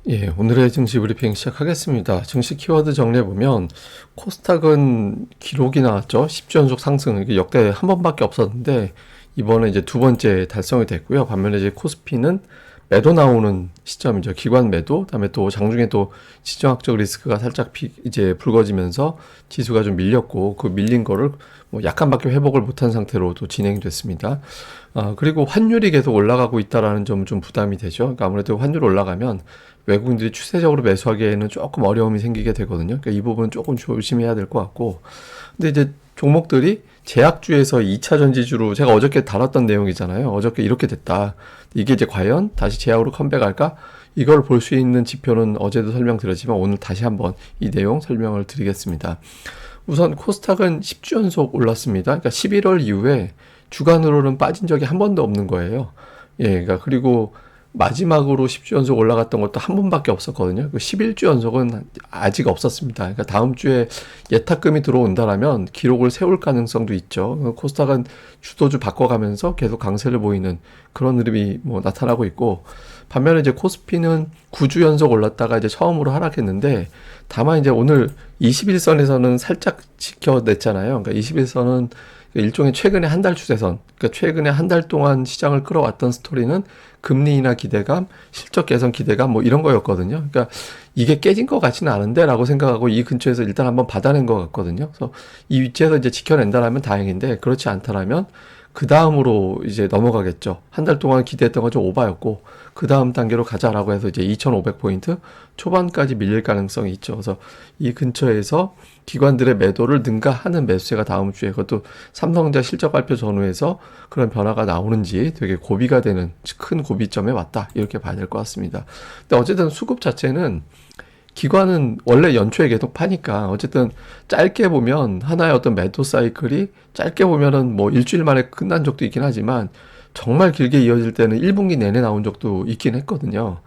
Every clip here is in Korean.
예, 오늘의 증시 브리핑 시작하겠습니다. 증시 키워드 정리해보면 코스닥은 기록이 나왔죠. 10주 연속 상승. 이게 역대 한 번밖에 없었는데 이번에 이제 두 번째 달성이 됐고요. 반면에 이제 코스피는 매도 나오는 시점이죠. 기관 매도. 그다음에 또 장중에 또 지정학적 리스크가 살짝 이제 불거지면서 지수가 좀 밀렸고 그 밀린 거를 뭐 약간밖에 회복을 못한 상태로 또 진행이 됐습니다. 그리고 환율이 계속 올라가고 있다라는 점 좀 부담이 되죠. 그러니까 아무래도 환율 올라가면 외국인들이 추세적으로 매수하기에는 조금 어려움이 생기게 되거든요. 그러니까 이 부분은 조금 조심해야 될 것 같고. 근데 이제 종목들이 제약주에서 2차 전지주로 제가 어저께 다뤘던 내용이잖아요. 어저께 이렇게 됐다. 이게 이제 과연 다시 제약으로 컴백할까? 이걸 볼 수 있는 지표는 어제도 설명드렸지만 오늘 다시 한번 이 내용 설명을 드리겠습니다. 우선 코스닥은 10주 연속 올랐습니다. 그러니까 11월 이후에 주간으로는 빠진 적이 한 번도 없는 거예요. 예, 그러니까 그리고 마지막으로 10주 연속 올라갔던 것도 한 번밖에 없었거든요. 그 11주 연속은 아직 없었습니다. 그러니까 다음 주에 예탁금이 들어온다라면 기록을 세울 가능성도 있죠. 코스닥은 주도주 바꿔가면서 계속 강세를 보이는 그런 흐름이 뭐 나타나고 있고, 반면에 이제 코스피는 9주 연속 올랐다가 이제 처음으로 하락했는데, 다만 이제 오늘 21선에서는 살짝 지켜냈잖아요. 그러니까 21선은 일종의 최근의 한 달 추세선, 그러니까 최근에 한 달 동안 시장을 끌어왔던 스토리는 금리 인하 기대감, 실적 개선 기대감 뭐 이런 거였거든요. 그러니까 이게 깨진 것 같지는 않은데라고 생각하고 이 근처에서 일단 한번 받아낸 것 같거든요. 그래서 이 위치에서 이제 지켜낸다라면 다행인데 그렇지 않다라면 그 다음으로 이제 넘어가겠죠. 한 달 동안 기대했던 건 좀 오바였고 그 다음 단계로 가자라고 해서 이제 2,500포인트 초반까지 밀릴 가능성이 있죠. 그래서 이 근처에서 기관들의 매도를 능가하는 매수세가 다음 주에 그것도 삼성전자 실적 발표 전후에서 그런 변화가 나오는지 되게 고비가 되는 큰 고비점에 왔다 이렇게 봐야 될 것 같습니다. 근데 어쨌든 수급 자체는 기관은 원래 연초에 계속 파니까 어쨌든 짧게 보면 하나의 어떤 매도 사이클이 짧게 보면은 뭐 일주일 만에 끝난 적도 있긴 하지만 정말 길게 이어질 때는 1분기 내내 나온 적도 있긴 했거든요.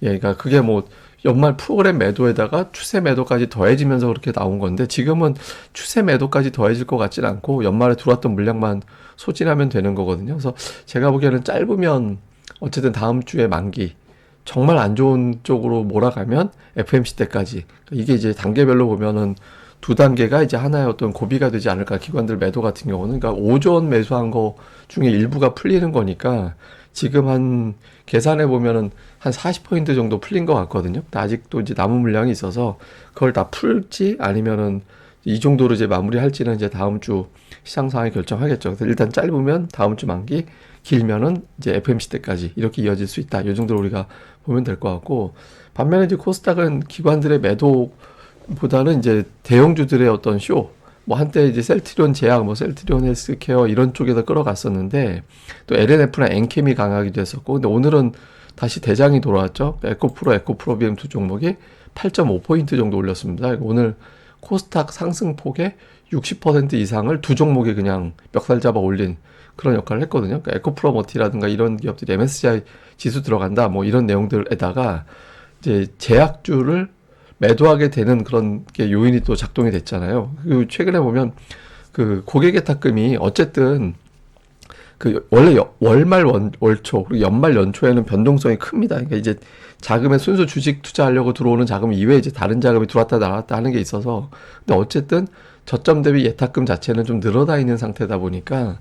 예, 그러니까 그게 뭐 연말 프로그램 매도에다가 추세 매도까지 더해지면서 그렇게 나온 건데 지금은 추세 매도까지 더해질 것 같진 않고 연말에 들어왔던 물량만 소진하면 되는 거거든요. 그래서 제가 보기에는 짧으면 어쨌든 다음 주에 만기 정말 안 좋은 쪽으로 몰아가면 FMC 때까지 이게 이제 단계별로 보면은 두 단계가 이제 하나의 어떤 고비가 되지 않을까. 기관들 매도 같은 경우는 그러니까 5조 원 매수한 거 중에 일부가 풀리는 거니까 지금 한 계산해 보면은 한 40포인트 정도 풀린 것 같거든요. 근데 아직도 이제 남은 물량이 있어서 그걸 다 풀지 아니면은 이 정도로 이제 마무리할지는 이제 다음 주 시장 상황이 결정하겠죠. 그래서 일단 짧으면 다음 주 만기, 길면은 이제 FMC 때까지 이렇게 이어질 수 있다. 이 정도로 우리가 보면 될 것 같고, 반면에 이제 코스닥은 기관들의 매도보다는 이제 대형주들의 어떤 쇼, 뭐 한때 이제 셀트리온 제약, 뭐 셀트리온 헬스케어 이런 쪽에서 끌어갔었는데 또 LNF나 엔캠이 강하기도 했었고, 근데 오늘은 다시 대장이 돌아왔죠. 에코프로, 에코프로비엠 두 종목이 8.5포인트 정도 올렸습니다. 오늘 코스닥 상승폭의 60% 이상을 두 종목이 그냥 멱살 잡아 올린 그런 역할을 했거든요. 그러니까 에코프로머티라든가 이런 기업들이 MSCI 지수 들어간다 뭐 이런 내용들에다가 이제 제약주를 매도하게 되는 그런 게 요인이 또 작동이 됐잖아요. 그리고 최근에 보면 그 고객예탁금이 어쨌든 그 원래 월말 월초 그리고 연말 연초에는 변동성이 큽니다. 그러니까 이제 자금의 순수 주식 투자하려고 들어오는 자금 이외에 이제 다른 자금이 들어왔다 나왔다 하는 게 있어서 근데 어쨌든 저점 대비 예탁금 자체는 좀 늘어나 있는 상태다 보니까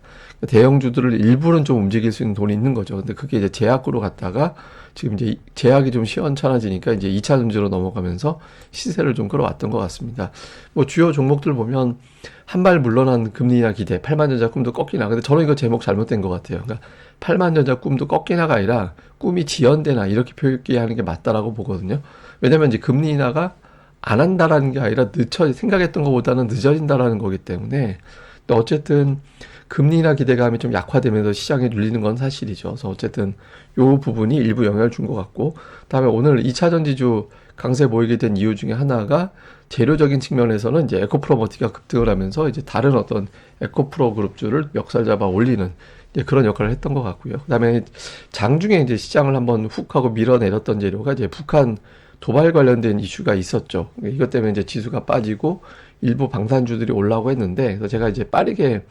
대형주들을 일부는 좀 움직일 수 있는 돈이 있는 거죠. 근데 그게 이제 제약으로 갔다가 지금 이제 제약이 좀 시원찮아지니까 이제 2차 전지로 넘어가면서 시세를 좀 끌어왔던 것 같습니다. 뭐 주요 종목들 보면 한 발 물러난 금리 인하 기대, 8만전자 꿈도 꺾이나. 근데 저는 이거 제목 잘못된 것 같아요. 그러니까 8만전자 꿈도 꺾이나가 아니라 꿈이 지연되나 이렇게 표기하는 게 맞다라고 보거든요. 왜냐면 이제 금리 인하가 안 한다라는 게 아니라 생각했던 것보다는 늦어진다라는 거기 때문에 또 어쨌든 금리 인하 기대감이 좀 약화되면서 시장에 눌리는 건 사실이죠. 그래서 어쨌든 요 부분이 일부 영향을 준 것 같고, 다음에 오늘 2차 전지주 강세 보이게 된 이유 중에 하나가 재료적인 측면에서는 이제 에코프로머티가 급등을 하면서 이제 다른 어떤 에코프로 그룹주를 멱살 잡아 올리는 이제 그런 역할을 했던 것 같고요. 그다음에 장중에 이제 시장을 한번 훅 하고 밀어내렸던 재료가 이제 북한 도발 관련된 이슈가 있었죠. 이것 때문에 이제 지수가 빠지고 일부 방산주들이 올라오고 했는데, 그래서 제가 이제 빠르게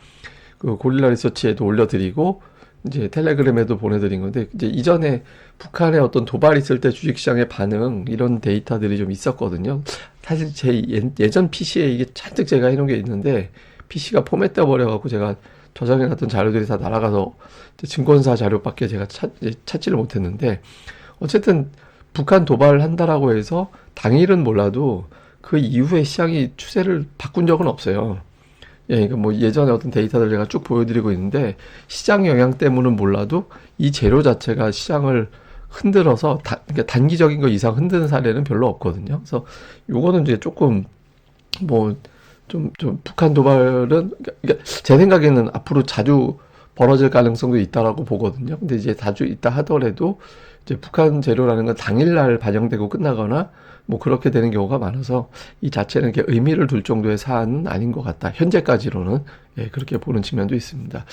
그 고릴라 리서치에도 올려드리고 이제 텔레그램에도 보내드린 건데, 이제 이전에 북한의 어떤 도발 있을 때 주식시장의 반응, 이런 데이터들이 좀 있었거든요. 사실 제 예전 PC에 이게 잔뜩 제가 해놓은 게 있는데, PC가 포맷돼 버려갖고 제가 저장해놨던 자료들이 다 날아가서 증권사 자료밖에 제가 찾지를 못했는데, 어쨌든 북한 도발을 한다라고 해서 당일은 몰라도 그 이후에 시장이 추세를 바꾼 적은 없어요. 예, 그러니까 뭐 예전에 어떤 데이터들 제가 쭉 보여드리고 있는데, 시장 영향 때문은 몰라도 이 재료 자체가 시장을 흔들어서 그러니까 단기적인 거 이상 흔드는 사례는 별로 없거든요. 그래서 요거는 이제 조금 뭐 좀 북한 도발은 그러니까 제 생각에는 앞으로 자주 벌어질 가능성도 있다라고 보거든요. 근데 이제 자주 있다 하더라도 이제 북한 재료라는 건 당일날 반영되고 끝나거나 뭐 그렇게 되는 경우가 많아서 이 자체는 이렇게 의미를 둘 정도의 사안은 아닌 것 같다. 현재까지로는 예, 그렇게 보는 측면도 있습니다.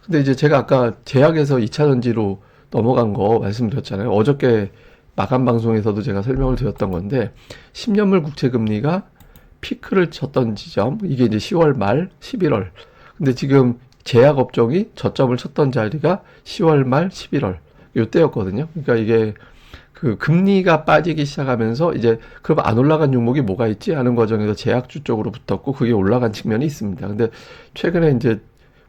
근데 이제 제가 아까 제약에서 2차 전지로 넘어간 거 말씀드렸잖아요. 어저께 마감 방송에서도 제가 설명을 드렸던 건데 10년물 국채 금리가 피크를 쳤던 지점 이게 이제 10월 말 11월 근데 지금 제약 업종이 저점을 쳤던 자리가 10월 말 11월 요때였거든요. 그러니까 이게 그 금리가 빠지기 시작하면서 이제 그럼 안 올라간 종목이 뭐가 있지 하는 과정에서 제약주 쪽으로 붙었고 그게 올라간 측면이 있습니다. 근데 최근에 이제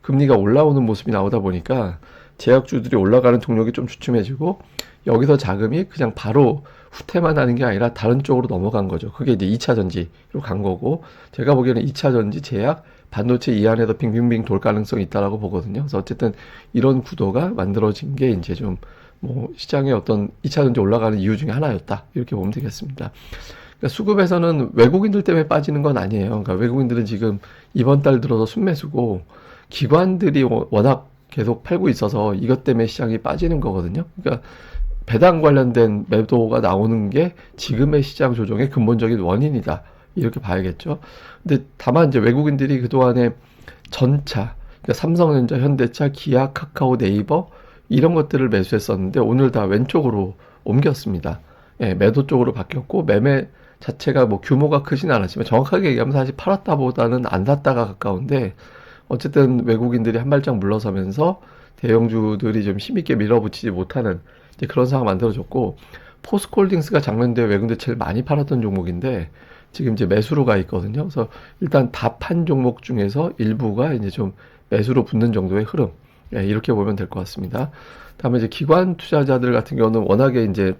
금리가 올라오는 모습이 나오다 보니까 제약주들이 올라가는 동력이 좀 주춤해지고 여기서 자금이 그냥 바로 후퇴만 하는 게 아니라 다른 쪽으로 넘어간 거죠. 그게 이제 2차 전지로 간 거고 제가 보기에는 2차 전지 제약 반도체 이 안에서 빙빙빙 돌 가능성이 있다라고 보거든요. 그래서 어쨌든 이런 구도가 만들어진 게 이제 좀 뭐 시장의 어떤 2차 전지 올라가는 이유 중에 하나였다. 이렇게 보면 되겠습니다. 그러니까 수급에서는 외국인들 때문에 빠지는 건 아니에요. 그러니까 외국인들은 지금 이번 달 들어서 순매수고 기관들이 워낙 계속 팔고 있어서 이것 때문에 시장이 빠지는 거거든요. 그러니까 배당 관련된 매도가 나오는 게 지금의 시장 조정의 근본적인 원인이다. 이렇게 봐야겠죠. 근데 다만 이제 외국인들이 그동안에 전차, 그러니까 삼성전자, 현대차, 기아, 카카오, 네이버 이런 것들을 매수했었는데 오늘 다 왼쪽으로 옮겼습니다. 예, 매도 쪽으로 바뀌었고 매매 자체가 뭐 규모가 크진 않았지만 정확하게 얘기하면 사실 팔았다 보다는 안 샀다가 가까운데 어쨌든 외국인들이 한 발짝 물러서면서 대형주들이 좀 힘있게 밀어붙이지 못하는 이제 그런 상황 만들어졌고 포스코홀딩스가 작년에 외국인들 제일 많이 팔았던 종목인데 지금 이제 매수로 가 있거든요. 그래서 일단 다 판 종목 중에서 일부가 이제 좀 매수로 붙는 정도의 흐름. 예, 이렇게 보면 될 것 같습니다. 다음에 이제 기관 투자자들 같은 경우는 워낙에 이제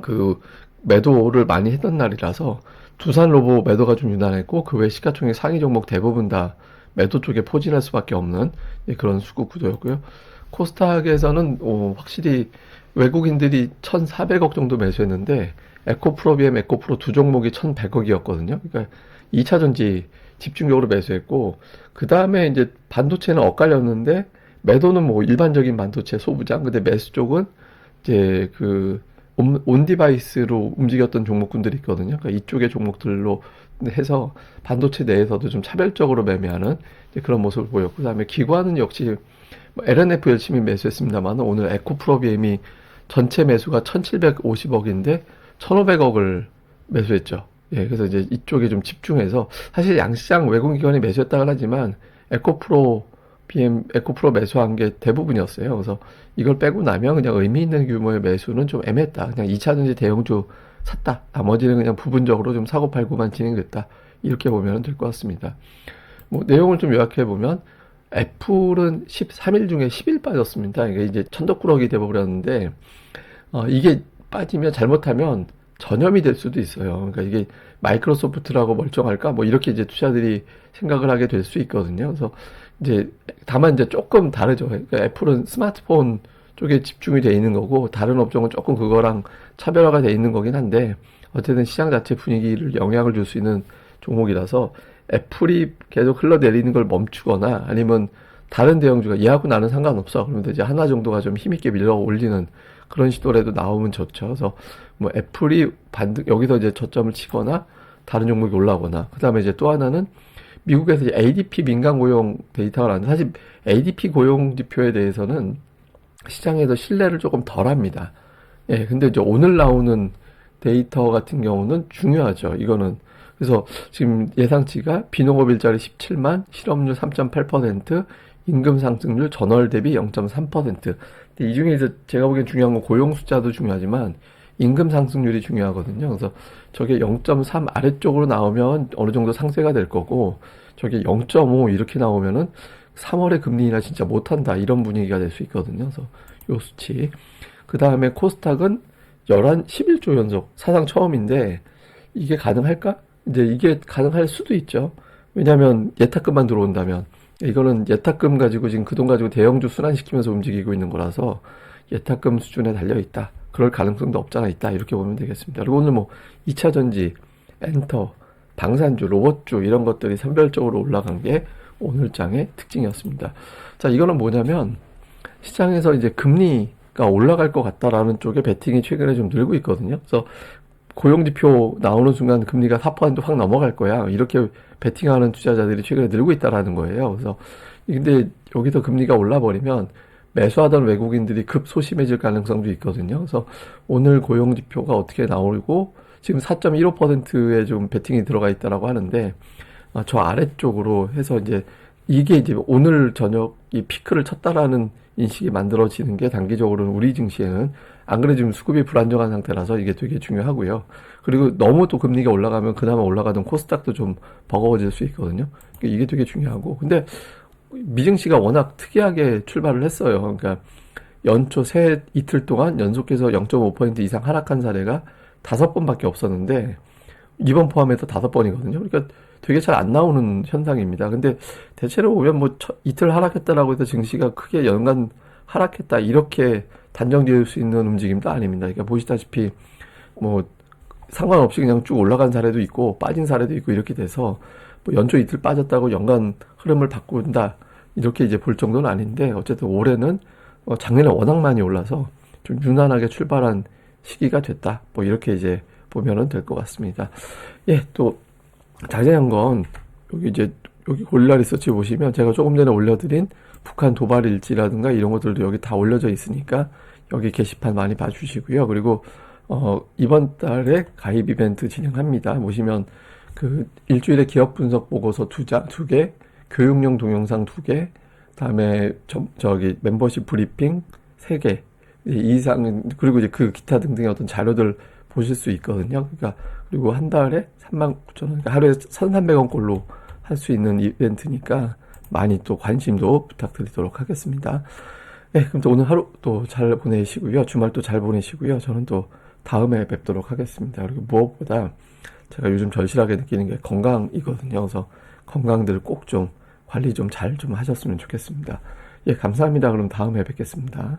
그 매도를 많이 했던 날이라서 두산로보 매도가 좀 유난했고 그 외 시가총액 상위 종목 대부분 다 매도 쪽에 포진할 수밖에 없는 그런 수급 구도였고요. 코스닥에서는 확실히 외국인들이 1,400억 정도 매수했는데 에코프로비엠, 에코프로 두 종목이 1,100억이었거든요. 그러니까 2차 전지 집중적으로 매수했고 그 다음에 이제 반도체는 엇갈렸는데 매도는 뭐 일반적인 반도체 소부장, 근데 매수 쪽은 이제 그 온디바이스로 움직였던 종목군들이 있거든요. 그러니까 이쪽의 종목들로 해서 반도체 내에서도 좀 차별적으로 매매하는 그런 모습을 보였고, 그다음에 기관은 역시 LNF 열심히 매수했습니다만 오늘 에코프로비엠이 전체 매수가 1,750억인데 1,500억을 매수했죠. 예, 그래서 이제 이쪽에 좀 집중해서 사실 양시장 외국기관이 매수했다고 하지만 에코프로 매수한 게 대부분이었어요. 그래서 이걸 빼고 나면 그냥 의미 있는 규모의 매수는 좀 애매했다. 그냥 2차전지 대형주 샀다. 나머지는 그냥 부분적으로 좀 사고 팔고만 진행됐다. 이렇게 보면 될 것 같습니다. 뭐 내용을 좀 요약해 보면 애플은 13일 중에 10일 빠졌습니다. 이게 이제 천덕꾸러기 돼버렸는데 이게 빠지면 잘못하면 전염이 될 수도 있어요. 그러니까 이게 마이크로소프트라고 멀쩡할까? 뭐 이렇게 이제 투자들이 생각을 하게 될 수 있거든요. 그래서 이제 다만 이제 조금 다르죠. 그러니까 애플은 스마트폰 쪽에 집중이 돼 있는 거고 다른 업종은 조금 그거랑 차별화가 돼 있는 거긴 한데 어쨌든 시장 자체 분위기를 영향을 줄 수 있는 종목이라서 애플이 계속 흘러내리는 걸 멈추거나 아니면 다른 대형주가 얘하고 나는 상관없어. 그러면 이제 하나 정도가 좀 힘있게 밀어 올리는 그런 시도라도 나오면 좋죠. 그래서 뭐 애플이 여기서 이제 저점을 치거나 다른 종목이 올라오거나 그 다음에 이제 또 하나는 미국에서 이제 ADP 민간 고용 데이터가 나왔는데 사실 ADP 고용 지표에 대해서는 시장에서 신뢰를 조금 덜 합니다. 예, 근데 이제 오늘 나오는 데이터 같은 경우는 중요하죠. 이거는. 그래서 지금 예상치가 비농업 일자리 17만, 실업률 3.8%, 임금 상승률 전월 대비 0.3%. 근데 이 중에서 제가 보기엔 중요한 건 고용 숫자도 중요하지만 임금 상승률이 중요하거든요. 그래서 저게 0.3 아래쪽으로 나오면 어느 정도 상쇄가 될 거고, 저게 0.5 이렇게 나오면은 3월에 금리 인하 진짜 못한다 이런 분위기가 될 수 있거든요. 그래서 요 수치. 그 다음에 코스닥은 11조 연속 사상 처음인데 이게 가능할까? 이제 이게 가능할 수도 있죠. 왜냐하면 예탁금만 들어온다면, 이거는 예탁금 가지고 지금 그 돈 가지고 대형주 순환시키면서 움직이고 있는 거라서 예탁금 수준에 달려 있다. 그럴 가능성도 없잖아 있다. 이렇게 보면 되겠습니다. 그리고 오늘 뭐 2차 전지, 엔터, 방산주, 로봇주 이런 것들이 선별적으로 올라간 게 오늘 장의 특징이었습니다. 자, 이거는 뭐냐면 시장에서 이제 금리가 올라갈 것 같다라는 쪽에 베팅이 최근에 좀 늘고 있거든요. 그래서 고용지표 나오는 순간 금리가 4%확 넘어갈 거야. 이렇게 베팅하는 투자자들이 최근에 늘고 있다라는 거예요. 그래서 근데 여기서 금리가 올라버리면 매수하던 외국인들이 급소심해질 가능성도 있거든요. 그래서 오늘 고용지표가 어떻게 나오고 지금 4.15%에 좀 베팅이 들어가 있다라고 하는데, 저 아래쪽으로 해서 이게 이제 오늘 저녁 이 피크를 쳤다라는 인식이 만들어지는 게 단기적으로는 우리 증시에는, 안 그래 지금 수급이 불안정한 상태라서 이게 되게 중요하고요. 그리고 너무 또 금리가 올라가면 그나마 올라가던 코스닥도 좀 버거워질 수 있거든요. 그러니까 이게 되게 중요하고. 근데 미증시가 워낙 특이하게 출발을 했어요. 그러니까 연초 새 이틀 동안 연속해서 0.5% 이상 하락한 사례가 5번밖에 없었는데 이번 포함해서 5번이거든요. 그러니까 되게 잘 안 나오는 현상입니다. 근데 대체로 보면 뭐 이틀 하락했다라고 해서 증시가 크게 연간 하락했다 이렇게 단정 지을 수 있는 움직임도 아닙니다. 그러니까 보시다시피 뭐 상관없이 그냥 쭉 올라간 사례도 있고 빠진 사례도 있고 이렇게 돼서 뭐 연초 이틀 빠졌다고 연간 흐름을 바꾼다 이렇게 이제 볼 정도는 아닌데, 어쨌든 올해는 작년에 워낙 많이 올라서 좀 유난하게 출발한 시기가 됐다. 뭐 이렇게 이제 보면은 될 것 같습니다. 예, 또 자세한 건 여기 고릴라 리서치 보시면 제가 조금 전에 올려드린 북한 도발 일지라든가 이런 것들도 여기 다 올려져 있으니까 여기 게시판 많이 봐주시고요. 그리고 이번 달에 가입 이벤트 진행합니다. 보시면 그 일주일에 기업 분석 보고서 2개, 교육용 동영상 2개, 다음에 저기 멤버십 브리핑 3개 이상, 그리고 이제 그 기타 등등의 어떤 자료들 보실 수 있거든요. 그러니까 그리고 한 달에 39,000원, 그러니까 하루에 1,300원 꼴로 할 수 있는 이벤트니까 많이 또 관심도 부탁드리도록 하겠습니다. 네, 그럼 또 오늘 하루 또 잘 보내시고요. 주말 또 잘 보내시고요. 저는 또 다음에 뵙도록 하겠습니다. 그리고 무엇보다 제가 요즘 절실하게 느끼는 게 건강이거든요. 그래서 건강들 꼭 좀 관리 좀 잘 좀 하셨으면 좋겠습니다. 예, 감사합니다. 그럼 다음에 뵙겠습니다.